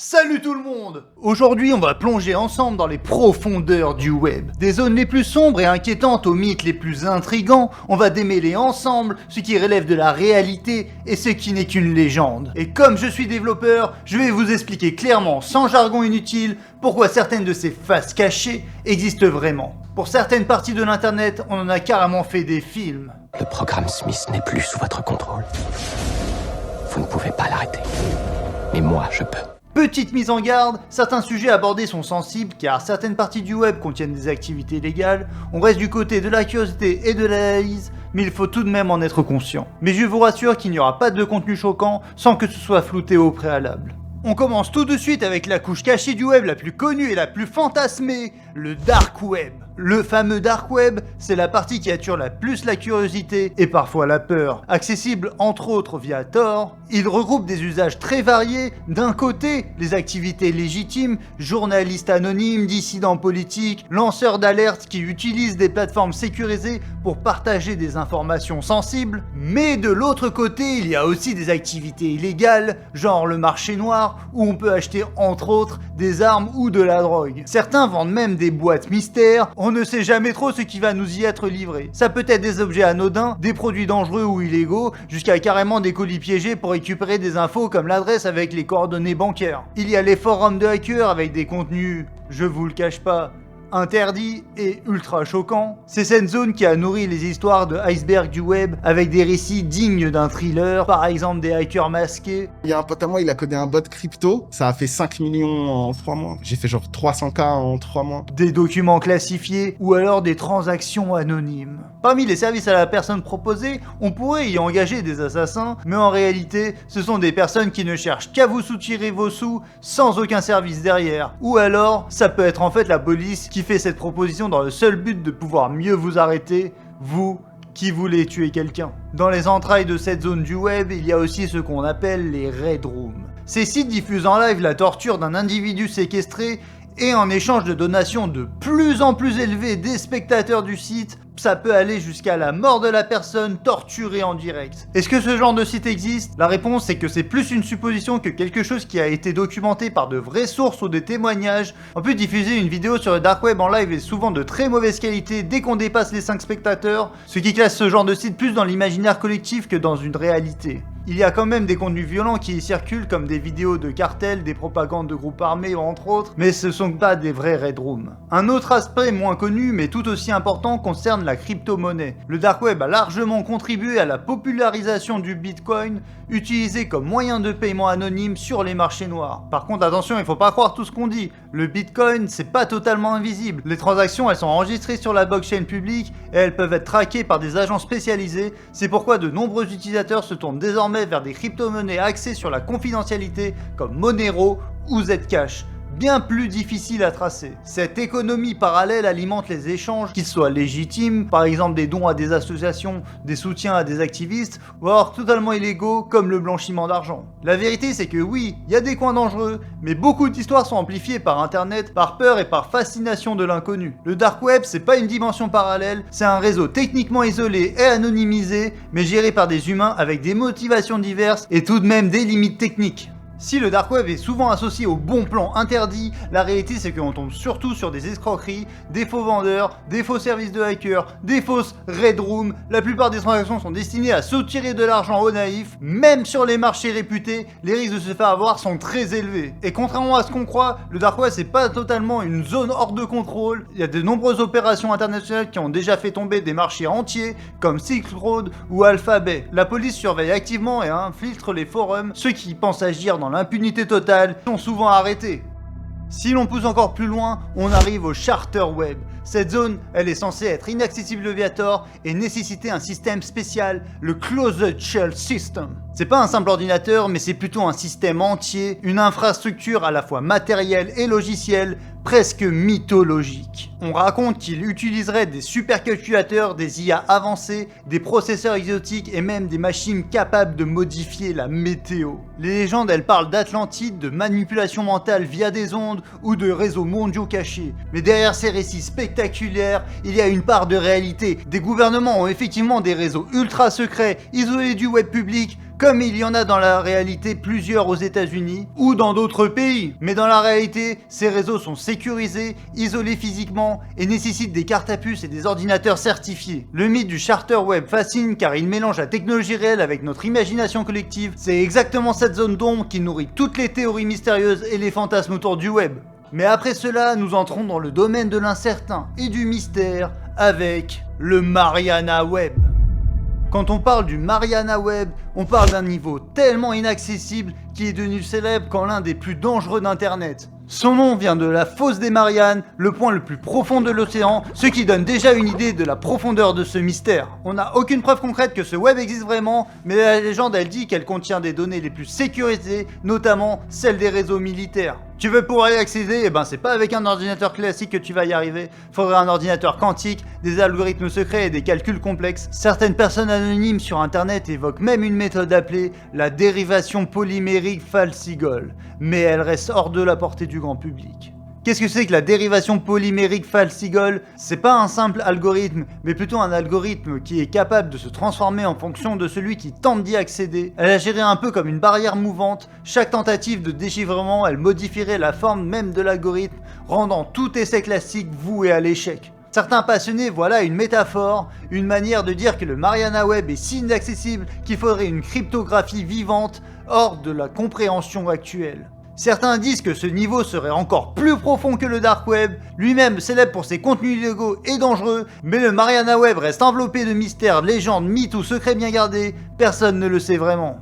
Salut tout le monde! Aujourd'hui, on va plonger ensemble dans les profondeurs du web. Des zones les plus sombres et inquiétantes aux mythes les plus intrigants, on va démêler ensemble ce qui relève de la réalité et ce qui n'est qu'une légende. Et comme je suis développeur, je vais vous expliquer clairement, sans jargon inutile, pourquoi certaines de ces faces cachées existent vraiment. Pour certaines parties de l'internet, on en a carrément fait des films. Le programme Smith n'est plus sous votre contrôle. Vous ne pouvez pas l'arrêter. Mais moi, je peux. Petite mise en garde, certains sujets abordés sont sensibles car certaines parties du web contiennent des activités légales, on reste du côté de la curiosité et de l'analyse, mais il faut tout de même en être conscient. Mais je vous rassure qu'il n'y aura pas de contenu choquant sans que ce soit flouté au préalable. On commence tout de suite avec la couche cachée du web la plus connue et la plus fantasmée, le dark web. Le fameux dark web, c'est la partie qui attire la plus la curiosité et parfois la peur. Accessible entre autres via Tor, il regroupe des usages très variés. D'un côté, les activités légitimes, journalistes anonymes, dissidents politiques, lanceurs d'alerte qui utilisent des plateformes sécurisées pour partager des informations sensibles. Mais de l'autre côté, il y a aussi des activités illégales, genre le marché noir, où on peut acheter entre autres des armes ou de la drogue. Certains vendent même des boîtes mystères. On ne sait jamais trop ce qui va nous y être livré. Ça peut être des objets anodins, des produits dangereux ou illégaux, jusqu'à carrément des colis piégés pour récupérer des infos comme l'adresse avec les coordonnées bancaires. Il y a les forums de hackers avec des contenus, je vous le cache pas, interdit et ultra choquant. C'est cette zone qui a nourri les histoires de iceberg du web avec des récits dignes d'un thriller, par exemple des hackers masqués. Il y a un pote à moi, il a codé un bot crypto, ça a fait 5 millions en 3 mois. J'ai fait genre 300K en 3 mois. Des documents classifiés ou alors des transactions anonymes. Parmi les services à la personne proposés, on pourrait y engager des assassins, mais en réalité, ce sont des personnes qui ne cherchent qu'à vous soutirer vos sous sans aucun service derrière. Ou alors, ça peut être en fait la police qui fait cette proposition dans le seul but de pouvoir mieux vous arrêter, vous qui voulez tuer quelqu'un. Dans les entrailles de cette zone du web, il y a aussi ce qu'on appelle les Red Rooms. Ces sites diffusent en live la torture d'un individu séquestré et en échange de donations de plus en plus élevées des spectateurs du site, ça peut aller jusqu'à la mort de la personne torturée en direct. Est-ce que ce genre de site existe? La réponse c'est que c'est plus une supposition que quelque chose qui a été documenté par de vraies sources ou des témoignages. On peut diffuser une vidéo sur le dark web en live est souvent de très mauvaise qualité dès qu'on dépasse les 5 spectateurs, ce qui classe ce genre de site plus dans l'imaginaire collectif que dans une réalité. Il y a quand même des contenus violents qui y circulent comme des vidéos de cartels, des propagandes de groupes armés entre autres, mais ce sont pas des vrais Red Rooms. Un autre aspect moins connu mais tout aussi important concerne la crypto-monnaie. Le dark web a largement contribué à la popularisation du bitcoin, utilisé comme moyen de paiement anonyme sur les marchés noirs. Par contre attention, il faut pas croire tout ce qu'on dit. Le bitcoin c'est pas totalement invisible. Les transactions elles sont enregistrées sur la blockchain publique et elles peuvent être traquées par des agents spécialisés. C'est pourquoi de nombreux utilisateurs se tournent désormais vers des crypto-monnaies axées sur la confidentialité comme Monero ou Zcash, bien plus difficile à tracer. Cette économie parallèle alimente les échanges, qu'ils soient légitimes, par exemple des dons à des associations, des soutiens à des activistes, ou alors totalement illégaux comme le blanchiment d'argent. La vérité c'est que oui, il y a des coins dangereux, mais beaucoup d'histoires sont amplifiées par internet, par peur et par fascination de l'inconnu. Le dark web c'est pas une dimension parallèle, c'est un réseau techniquement isolé et anonymisé, mais géré par des humains avec des motivations diverses et tout de même des limites techniques. Si le dark web est souvent associé au bon plan interdit, la réalité c'est qu'on tombe surtout sur des escroqueries, des faux vendeurs, des faux services de hackers, des fausses red rooms. La plupart des transactions sont destinées à soutirer de l'argent aux naïfs. Même sur les marchés réputés, les risques de se faire avoir sont très élevés. Et contrairement à ce qu'on croit, le dark web c'est pas totalement une zone hors de contrôle. Il y a de nombreuses opérations internationales qui ont déjà fait tomber des marchés entiers, comme Silk Road ou Alphabet. La police surveille activement et infiltre les forums. Ceux qui pensent agir dans l'impunité totale sont souvent arrêtés. Si l'on pousse encore plus loin, on arrive au charter web. Cette zone, elle est censée être inaccessible via Tor et nécessiter un système spécial, le Closed Shell System. C'est pas un simple ordinateur, mais c'est plutôt un système entier, une infrastructure à la fois matérielle et logicielle, presque mythologique. On raconte qu'il utiliserait des supercalculateurs, des IA avancés, des processeurs exotiques et même des machines capables de modifier la météo. Les légendes, elles parlent d'Atlantide, de manipulation mentale via des ondes ou de réseaux mondiaux cachés. Mais derrière ces récits spectaculaires, il y a une part de réalité. Des gouvernements ont effectivement des réseaux ultra secrets, isolés du web public, comme il y en a dans la réalité plusieurs aux États-Unis ou dans d'autres pays. Mais dans la réalité, ces réseaux sont sécurisés, isolés physiquement et nécessitent des cartes à puce et des ordinateurs certifiés. Le mythe du charter web fascine car il mélange la technologie réelle avec notre imagination collective. C'est exactement cette zone d'ombre qui nourrit toutes les théories mystérieuses et les fantasmes autour du web. Mais après cela, nous entrons dans le domaine de l'incertain et du mystère avec le Mariana Web. Quand on parle du Mariana Web, on parle d'un niveau tellement inaccessible qui est devenu célèbre comme l'un des plus dangereux d'Internet. Son nom vient de la fosse des Mariannes, le point le plus profond de l'océan, ce qui donne déjà une idée de la profondeur de ce mystère. On n'a aucune preuve concrète que ce web existe vraiment, mais la légende elle dit qu'elle contient des données les plus sécurisées, notamment celles des réseaux militaires. Tu veux pouvoir y accéder? Eh ben c'est pas avec un ordinateur classique que tu vas y arriver. Faudrait un ordinateur quantique, des algorithmes secrets et des calculs complexes. Certaines personnes anonymes sur internet évoquent même une méthode appelée la dérivation polymérique Fal-Sigol, mais elle reste hors de la portée du grand public. Qu'est-ce que c'est que la dérivation polymérique Fal-Sigol? C'est pas un simple algorithme, mais plutôt un algorithme qui est capable de se transformer en fonction de celui qui tente d'y accéder. Elle agirait un peu comme une barrière mouvante. Chaque tentative de déchiffrement, elle modifierait la forme même de l'algorithme, rendant tout essai classique voué à l'échec. Certains passionnés voient là une métaphore, une manière de dire que le Mariana Web est si inaccessible qu'il faudrait une cryptographie vivante hors de la compréhension actuelle. Certains disent que ce niveau serait encore plus profond que le Dark Web, lui-même célèbre pour ses contenus illégaux et dangereux, mais le Mariana Web reste enveloppé de mystères, légendes, mythes ou secrets bien gardés, personne ne le sait vraiment.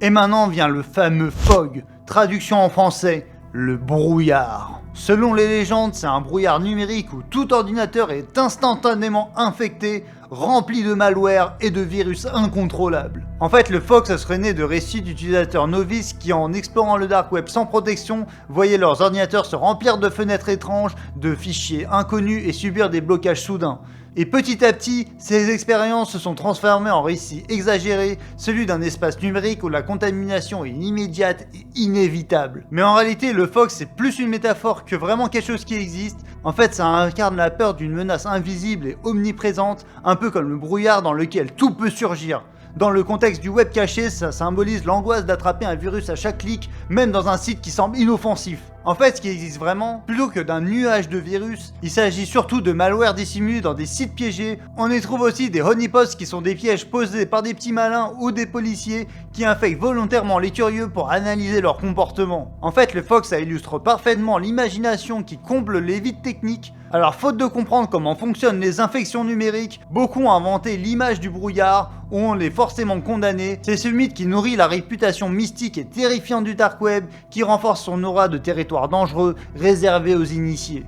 Et maintenant vient le fameux FOG, traduction en français, le brouillard. Selon les légendes, c'est un brouillard numérique où tout ordinateur est instantanément infecté, rempli de malware et de virus incontrôlables. En fait, le FOG serait né de récits d'utilisateurs novices qui, en explorant le dark web sans protection, voyaient leurs ordinateurs se remplir de fenêtres étranges, de fichiers inconnus et subir des blocages soudains. Et petit à petit, ces expériences se sont transformées en récits exagérés, celui d'un espace numérique où la contamination est immédiate et inévitable. Mais en réalité, le FOG c'est plus une métaphore que vraiment quelque chose qui existe. En fait, ça incarne la peur d'une menace invisible et omniprésente, un peu comme le brouillard dans lequel tout peut surgir. Dans le contexte du web caché, ça symbolise l'angoisse d'attraper un virus à chaque clic, même dans un site qui semble inoffensif. En fait, ce qui existe vraiment, plutôt que d'un nuage de virus, il s'agit surtout de malware dissimulé dans des sites piégés. On y trouve aussi des honeypots qui sont des pièges posés par des petits malins ou des policiers qui infectent volontairement les curieux pour analyser leur comportement. En fait, le FOG ça illustre parfaitement l'imagination qui comble les vides techniques. Alors, faute de comprendre comment fonctionnent les infections numériques, beaucoup ont inventé l'image du brouillard, où on est forcément condamné. C'est ce mythe qui nourrit la réputation mystique et terrifiante du dark web, qui renforce son aura de territoire dangereux, réservé aux initiés.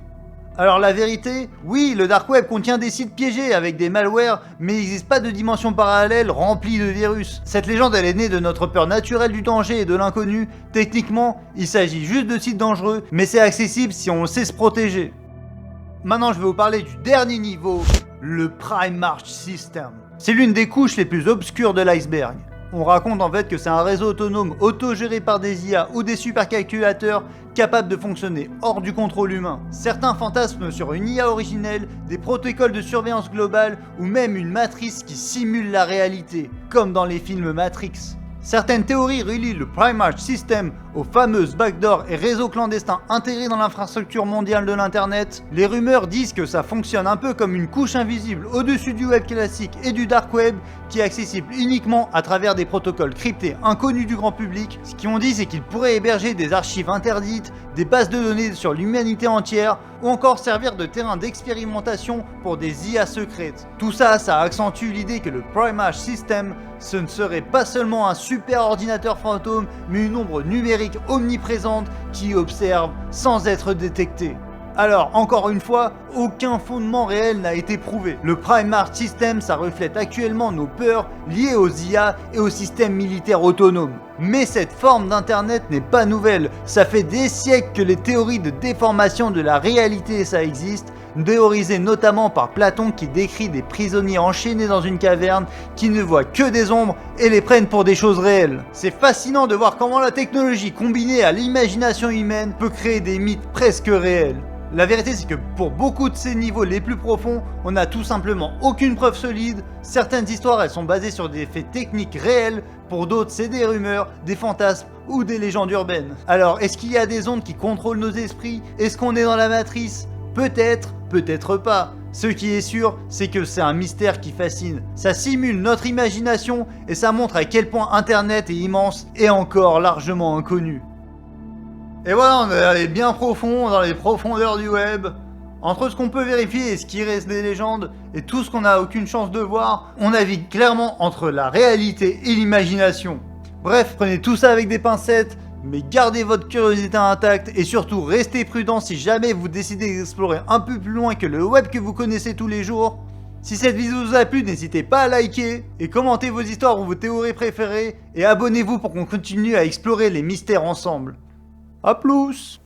Alors la vérité, oui, le dark web contient des sites piégés avec des malwares, mais il n'existe pas de dimension parallèle remplie de virus. Cette légende elle est née de notre peur naturelle du danger et de l'inconnu. Techniquement, il s'agit juste de sites dangereux, mais c'est accessible si on sait se protéger. Maintenant je vais vous parler du dernier niveau, le Prime March System. C'est l'une des couches les plus obscures de l'iceberg. On raconte en fait que c'est un réseau autonome auto-géré par des IA ou des supercalculateurs capables de fonctionner hors du contrôle humain. Certains fantasment sur une IA originelle, des protocoles de surveillance globale ou même une matrice qui simule la réalité, comme dans les films Matrix. Certaines théories relient le Prime March System aux fameuses backdoors et réseaux clandestins intégrés dans l'infrastructure mondiale de l'internet. Les rumeurs disent que ça fonctionne un peu comme une couche invisible au-dessus du web classique et du dark web qui est accessible uniquement à travers des protocoles cryptés inconnus du grand public. Ce qu'ils ont dit c'est qu'ils pourraient héberger des archives interdites, des bases de données sur l'humanité entière ou encore servir de terrain d'expérimentation pour des IA secrètes. Tout ça, ça accentue l'idée que le Prime March System ce ne serait pas seulement un super ordinateur fantôme, mais une ombre numérique omniprésente qui observe sans être détectée. Alors, encore une fois, aucun fondement réel n'a été prouvé. Le Prime March System, ça reflète actuellement nos peurs liées aux IA et aux systèmes militaires autonomes. Mais cette forme d'internet n'est pas nouvelle. Ça fait des siècles que les théories de déformation de la réalité, ça existe, théorisées notamment par Platon qui décrit des prisonniers enchaînés dans une caverne qui ne voient que des ombres et les prennent pour des choses réelles. C'est fascinant de voir comment la technologie combinée à l'imagination humaine peut créer des mythes presque réels. La vérité c'est que pour beaucoup de ces niveaux les plus profonds, on n'a tout simplement aucune preuve solide. Certaines histoires elles sont basées sur des faits techniques réels, pour d'autres c'est des rumeurs, des fantasmes ou des légendes urbaines. Alors est-ce qu'il y a des ondes qui contrôlent nos esprits? Est-ce qu'on est dans la matrice? Peut-être, peut-être pas. Ce qui est sûr, c'est que c'est un mystère qui fascine. Ça simule notre imagination et ça montre à quel point Internet est immense et encore largement inconnu. Et voilà, on est allé bien profond dans les profondeurs du web. Entre ce qu'on peut vérifier et ce qui reste des légendes, et tout ce qu'on n'a aucune chance de voir, on navigue clairement entre la réalité et l'imagination. Bref, prenez tout ça avec des pincettes, mais gardez votre curiosité intacte et surtout restez prudent si jamais vous décidez d'explorer un peu plus loin que le web que vous connaissez tous les jours. Si cette vidéo vous a plu, n'hésitez pas à liker et commenter vos histoires ou vos théories préférées et abonnez-vous pour qu'on continue à explorer les mystères ensemble. A plus.